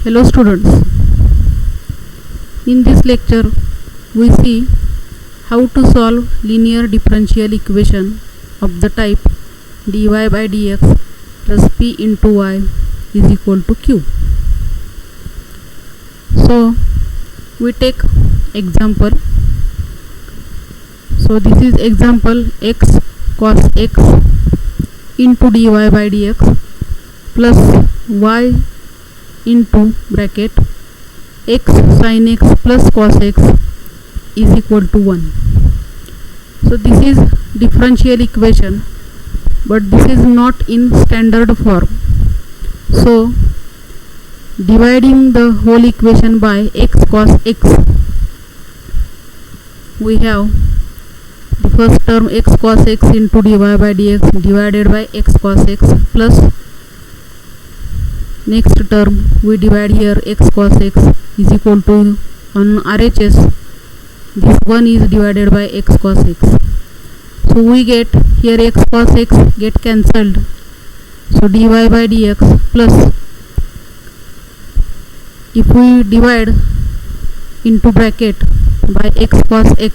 Hello students, in this lecture we see how to solve linear differential equation of the type dy by dx plus p into y is equal to q. So we take example. So this is example x cos x into dy by dx plus y into bracket x sin x plus cos x is equal to 1. So this is differential equation, but this is not in standard form. So dividing the whole equation by x cos x, we have the first term x cos x into dy by dx divided by x cos x plus next term we divide here x cos x is equal to, on RHS this one is divided by x cos x. So we get here x cos x get cancelled, so dy by dx plus, if we divide into bracket by x cos x,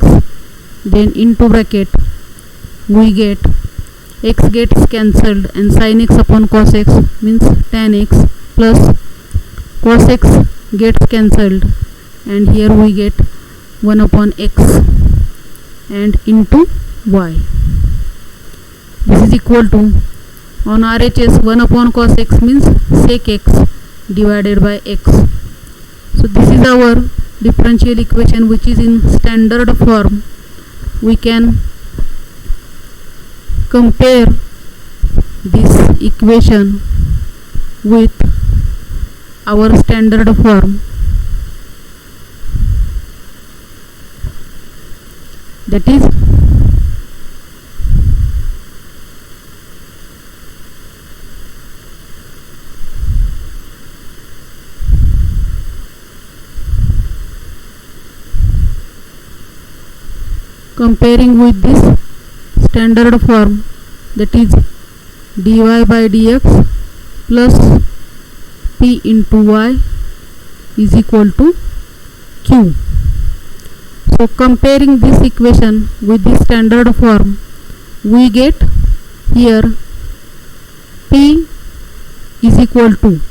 then into bracket we get x gets cancelled and sin x upon cos x means tan x plus cos x gets cancelled and here we get 1 upon x and into y. This is equal to, on RHS 1 upon cos x means sec x divided by x. So this is our differential equation which is in standard form. We can compare this equation with our standard form, that is comparing with this standard form, that is dy by dx plus p into y is equal to q. So comparing this equation with the standard form, we get here p is equal to,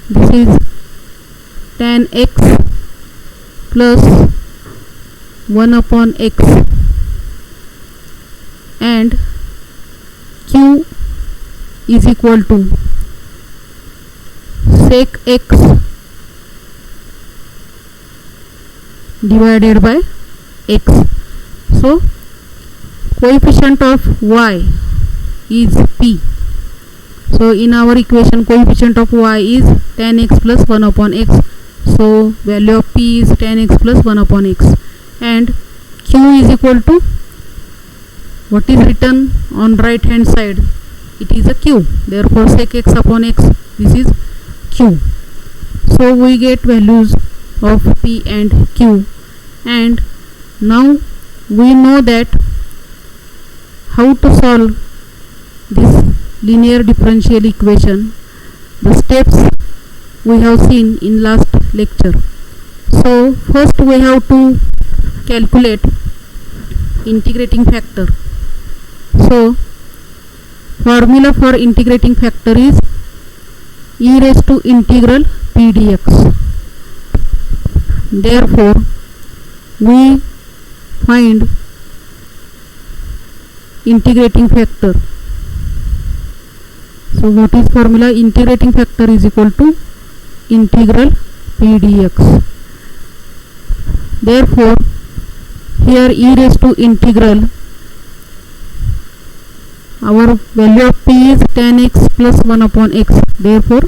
this is tan x plus 1 upon x and q is equal to sec x divided by x. So coefficient of y is p. So in our equation coefficient of y is tan x plus 1 upon x. So value of p is tan x plus 1 upon x and q is equal to what is written on right hand side, it is a q, therefore sec x upon x, this is q. So we get values of p and q, and now we know that how to solve this linear differential equation. The steps we have seen in last lecture. So first we have to calculate integrating factor. So formula for integrating factor is e raised to integral p dx. Therefore we find integrating factor. So what is formula? Integrating factor is equal to integral p dx. Therefore here e raised to integral, our value of p is tan x plus 1 upon x, therefore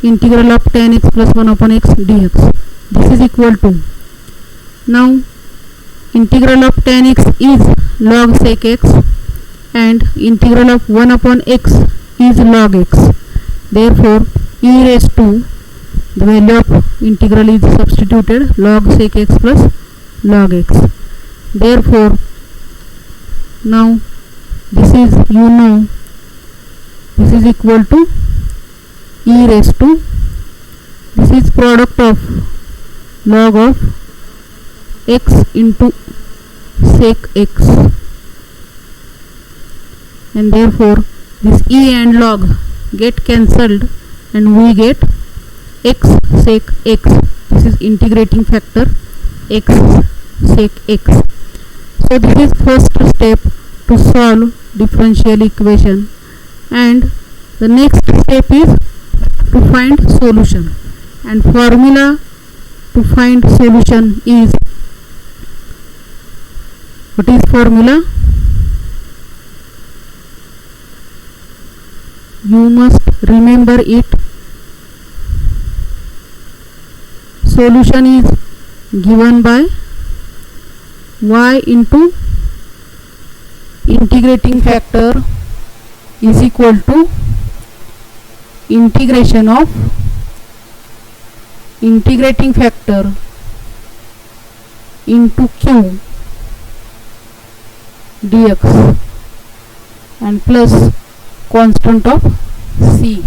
integral of tan x plus 1 upon x dx. This is equal to, now integral of tan x is log sec x and integral of 1 upon x is log x. Therefore e raised to, the value of integral is substituted log sec x plus log x. Therefore now this is, you know, this is equal to e raised to is product of log of x into sec x, and therefore this e and log get cancelled and we get x sec x. This is integrating factor x sec x. So this is first step to solve differential equation, and the next step is to find solution, and formula to find solution is, what is formula? You must remember it. Solution is given by y into integrating factor is equal to integration of integrating factor into q dx and plus constant of c.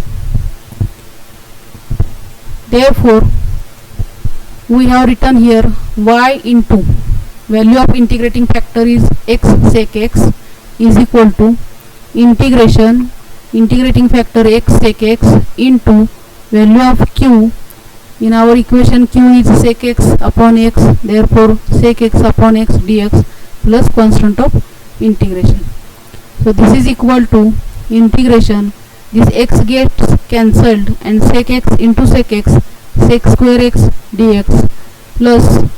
Therefore we have written here y into value of integrating factor is x sec x is equal to integrating factor x sec x into value of q. In our equation q is sec x upon x, therefore sec x upon x dx plus constant of integration. So this is equal to integration, this x gets cancelled and sec x into sec x, sec square x dx plus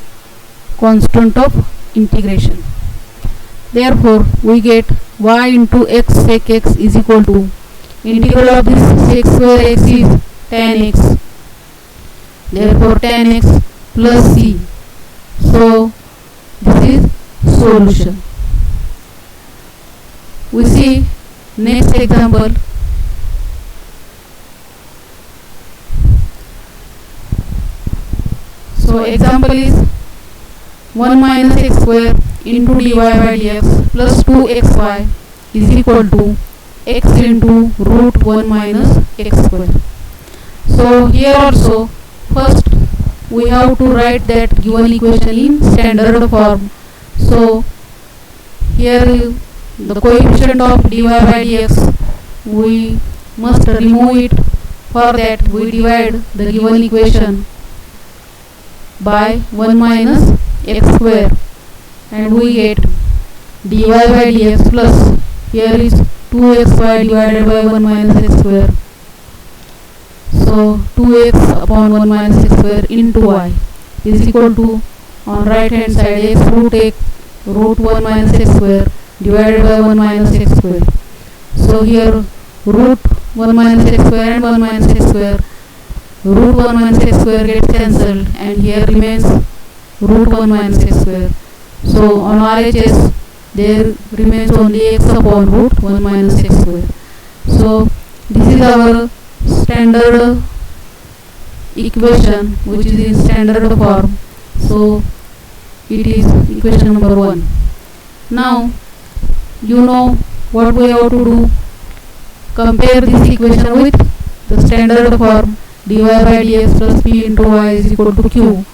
constant of integration. Therefore we get y into x sec x is equal to integral of this sec square x is tan x, therefore tan x plus c. So this is solution. We see next example. So example is 1 minus x square into dy by dx plus 2xy is equal to x into root 1 minus x square. So here also first we have to write that given equation in standard form. So here the coefficient of dy by dx we must remove it. For that we divide the given equation by 1 minus x square and we get dy by dx plus here is 2xy divided by 1 minus x square. So 2x upon 1 minus x square into y is equal to, on right hand side, x root 1 minus x square divided by 1 minus x square. So here root 1 minus x square and 1 minus x square, root 1 minus x square gets cancelled and here remains root 1 minus x square. So on RHS there remains only x upon root 1 minus x square. So this is our standard equation which is in standard form. So it is equation number 1. Now you know what we have to do. Compare this equation with the standard form dy by dx plus p into y is equal to q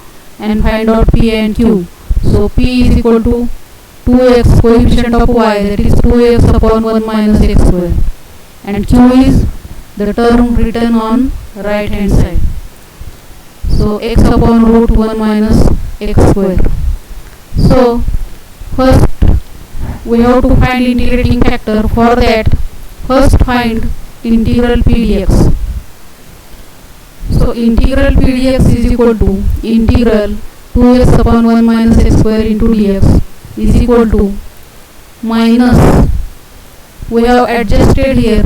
and find out p and q. So p is equal to 2x coefficient of y, that is 2x upon 1 minus x square, and q is the term written on right hand side. So x upon root 1 minus x square. So first we have to find integrating factor. For that first find integral p dx. So integral p dx is equal to integral 2x upon 1 minus x square into dx is equal to minus, we have adjusted here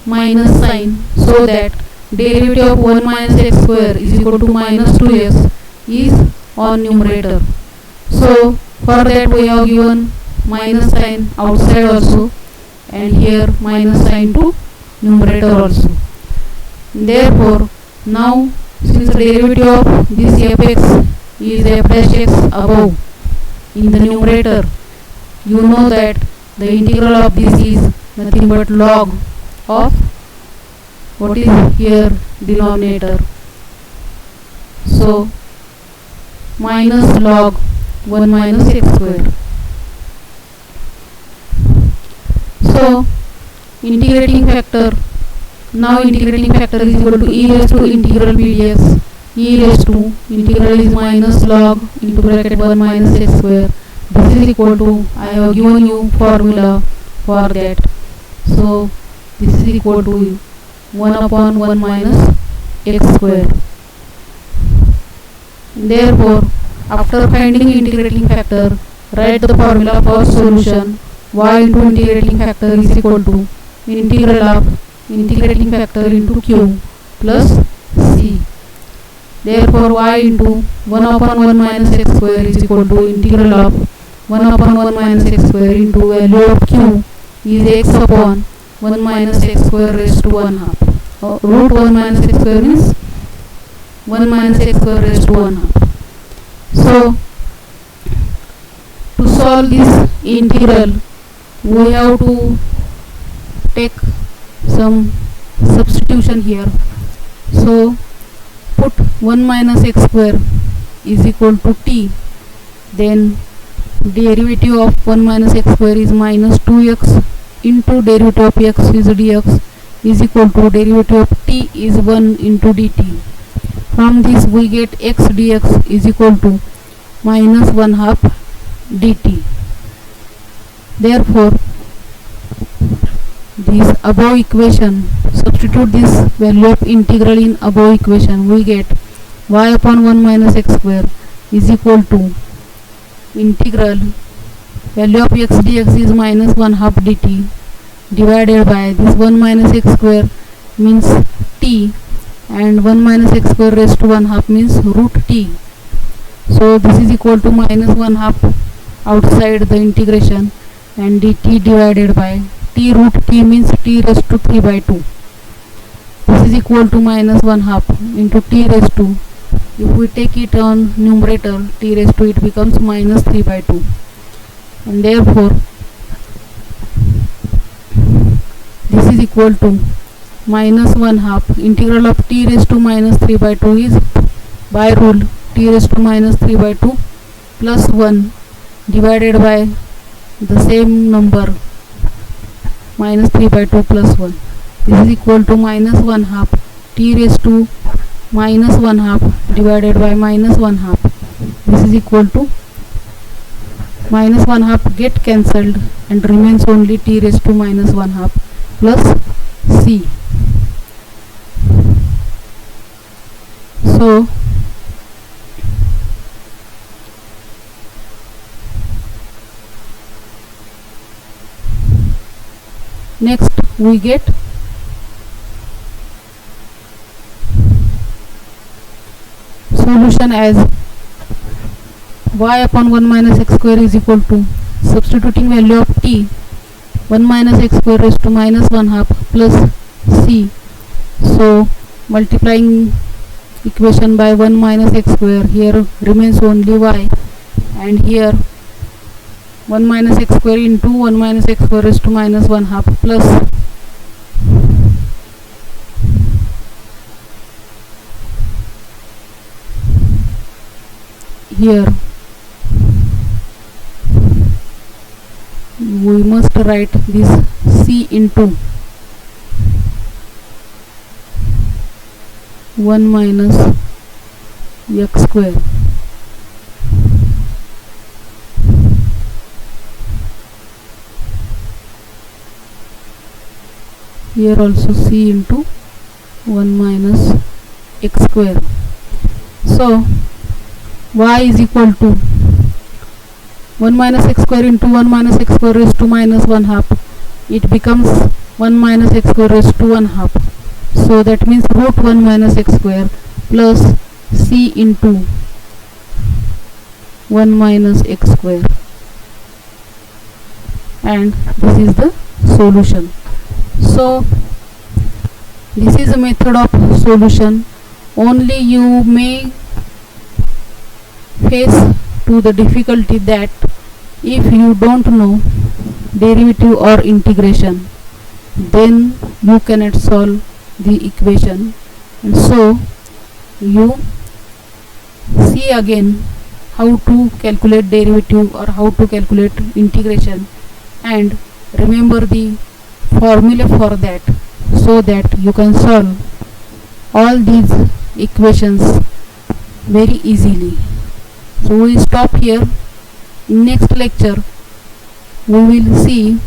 minus sign so that derivative of 1 minus x square is equal to minus 2x is on numerator. So for that we have given minus sign outside also and here minus sign to numerator also. Therefore now since the derivative of this fx is f dash x above in the numerator, you know that the integral of this is nothing but log of what is here denominator. So minus log 1 minus x square. So integrating factor, now integrating factor is equal to e raised to integral p dx. E raised to integral is minus log into bracket 1 minus x square. This is equal to, I have given you formula for that. So this is equal to 1 upon 1 minus x square. Therefore, after finding integrating factor, write the formula for solution. Y into integrating factor is equal to integral of integrating factor into q plus c. Therefore, y into 1 upon 1 minus x square is equal to integral of 1 upon 1 minus x square into value of q is x upon 1 minus x square raised to 1 half. Root 1 minus x square means 1 minus x square raised to 1 half. So to solve this integral, we have to take some substitution here. So put 1 minus x square is equal to t, then derivative of 1 minus x square is minus 2x into derivative of x is dx is equal to derivative of t is 1 into dt. From this we get x dx is equal to minus 1 half dt. Therefore, this above equation, substitute this value of integral in above equation, we get y upon 1 minus x square is equal to integral value of x dx is minus 1 half dt divided by this 1 minus x square means t, and 1 minus x square raised to 1 half means root t. So this is equal to minus 1 half outside the integration, and dt divided by t root t means t raised to 3 by 2. This is equal to minus 1 half into t raised to, if we take it on numerator, t raised to, it becomes minus 3 by 2. And therefore this is equal to minus 1 half integral of t raised to minus 3 by 2 is by rule t raised to minus 3 by 2 plus 1 divided by the same number minus 3 by 2 plus 1. This is equal to minus 1 half t raised to minus 1 half divided by minus 1 half. This is equal to minus 1 half get cancelled and remains only t raised to minus 1 half plus c. So next we get solution as y upon 1 minus x square is equal to, substituting value of t, 1 minus x square raised to minus 1 half plus c. So multiplying equation by 1 minus x square, here remains only y, and here 1 minus x square into 1 minus x square raised to minus 1 half plus here we must write this c into 1 minus x square. Here also c into 1 minus x square. So y is equal to 1 minus x square into 1 minus x square raised to minus 1 half. It becomes 1 minus x square raised to 1 half. So that means root 1 minus x square plus c into 1 minus x square. And this is the solution. So this is a method of solution. Only you may face to the difficulty that if you don't know derivative or integration, then you cannot solve the equation, and so you see again how to calculate derivative or how to calculate integration, and remember the formula for that, so that you can solve all these equations very easily. So we stop here. In next lecture we will see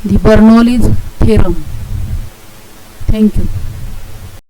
the Bernoulli's theorem. Thank you.